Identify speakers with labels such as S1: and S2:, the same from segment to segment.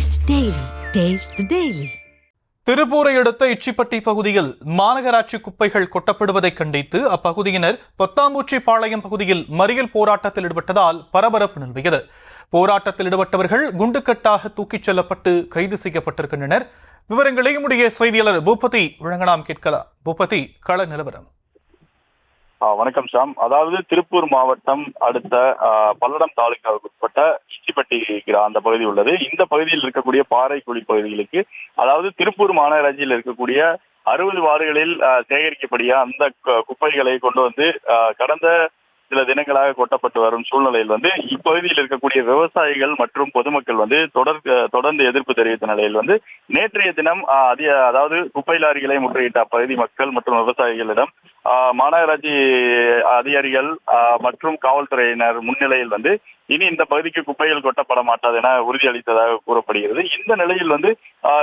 S1: Taste the Daily. Taste the Daily.
S2: திருப்பூரை அடுத்த இச்சிப்பட்டி பகுதியில் மாநகராட்சி குப்பைகள் கொட்டப்படுவதை கண்டித்து அப்பகுதியினர் பத்தாம்பூச்சிபாளையம் பகுதியில் மறியல் போராட்டத்தில் ஈடுபட்டதால் பரபரப்பு நிலவியது. போராட்டத்தில் ஈடுபட்டவர்கள் குண்டுக்கட்டாக தூக்கிச் செல்லப்பட்டு கைது செய்யப்பட்டிருக்கின்றனர். விவரங்களை நம்முடைய செய்தியாளர் பூபதி வழங்கலாம், கேட்கலாம். பூபதி, கள நிலவரம்.
S3: வணக்கம் ஷாம். அதாவது திருப்பூர் மாவட்டம் அடுத்த பல்லடம் தாலுகாவுக்கு உட்பட்ட இச்சிப்பட்டி அந்த பகுதி உள்ளது. இந்த பகுதியில் இருக்கக்கூடிய பாறைக்குழி பகுதிகளுக்கு, அதாவது திருப்பூர் மாநகராட்சியில் இருக்கக்கூடிய 60 வார்டுகளில் சேகரிக்கப்படிய அந்த குப்பைகளை கொண்டு வந்து கடந்த சில தினங்களாக கொட்டப்பட்டு வரும் சூழ்நிலையில் இப்பகுதியில் இருக்கக்கூடிய விவசாயிகள் மற்றும் பொதுமக்கள் தொடர்ந்து எதிர்ப்பு தெரிவித்த நிலையில் நேற்றைய தினம் அதாவது குப்பை லாரிகளை முற்றுகையிட்ட அப்பகுதி மக்கள் மற்றும் விவசாயிகளிடம் மாநகராட்சி அதிகாரிகள் மற்றும் காவல்துறையினர் முன்னிலையில் இனி இந்த பகுதிக்கு குப்பைகள் கொட்டப்பட மாட்டாது என உறுதியளித்ததாக கூறப்படுகிறது. இந்த நிலையில்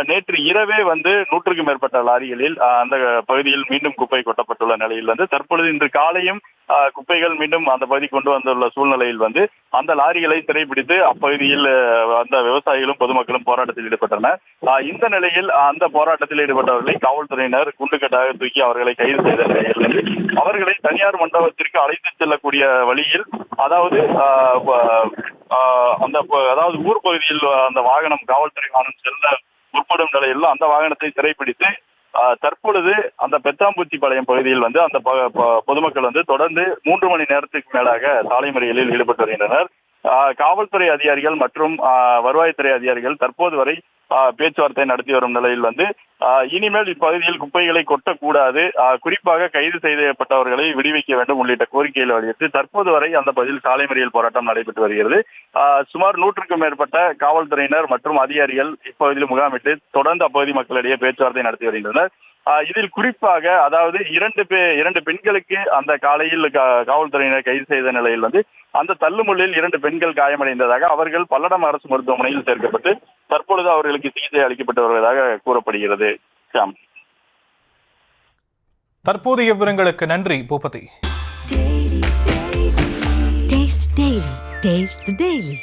S3: நேற்று இரவே 100க்கும் மேற்பட்ட லாரிகளில் அந்த பகுதியில் மீண்டும் குப்பை கொட்டப்பட்டுள்ள நிலையில் தற்பொழுது இன்று காலையும் குப்பைகள் மீண்டும் அந்த பகுதி கொண்டு வந்துள்ள சூழ்நிலையில் அந்த லாரிகளை சிறைப்பிடித்து அப்பகுதியில் அந்த விவசாயிகளும் பொதுமக்களும் போராட்டத்தில் ஈடுபட்டனர். இந்த நிலையில் அந்த போராட்டத்தில் ஈடுபட்டவர்களை காவல்துறையினர் குண்டுக்கட்டாக தூக்கி அவர்களை கைது செய்த நிலையில் அவர்களை தனியார் மண்டபத்திற்கு அழைத்து செல்லக்கூடிய வழியில், அதாவது ஊர் பகுதியில் அந்த வாகனம் காவல்துறை வாகனம் செல்ல முற்படும் நிலையில் அந்த வாகனத்தை சிறைப்பிடித்து தற்பொழுது அந்த பெத்தாம்பூச்சிபாளையம் பகுதியில் அந்த பொதுமக்கள் தொடர்ந்து 3 மணி நேரத்துக்கு மேலாக சாலை மறியலில் ஈடுபட்டு வருகின்றனர். காவல்துறை அதிகாரிகள் மற்றும் வருவாய்த்துறை அதிகாரிகள் தற்போது வரை பேச்சுவார்த்தை நடத்தி வரும் நிலையில் இனிமேல் இப்பகுதியில் குப்பைகளை கொட்டக்கூடாது, குறிப்பாக கைது செய்யப்பட்டவர்களை விடுவிக்க வேண்டும் உள்ளிட்ட கோரிக்கைகளை வலியுறுத்தி தற்போது வரை அந்த பகுதியில் சாலை மறியல் போராட்டம் நடைபெற்று வருகிறது. சுமார் 100க்கும் மேற்பட்ட காவல்துறையினர் மற்றும் அதிகாரிகள் இப்பகுதியில் முகாமிட்டு தொடர்ந்து அப்பகுதி மக்களிடையே பேச்சுவார்த்தை நடத்தி வருகின்றனர். இதில் குறிப்பாக, அதாவது 2 பெண்களுக்கு அந்த காலையில் காவல்துறையினர் கைது செய்த நிலையில் அந்த தள்ளுமுள்ளில் 2 பெண்கள் காயமடைந்ததாக, அவர்கள் பல்லடம் அரசு மருத்துவமனையில் சேர்க்கப்பட்டு தற்பொழுது அவர்களுக்கு சிகிச்சை அளிக்கப்பட்டு வருவதாக கூறப்படுகிறது.
S2: தற்போதைய விவரங்களுக்கு நன்றி பூபதி.
S1: Taste the Daily.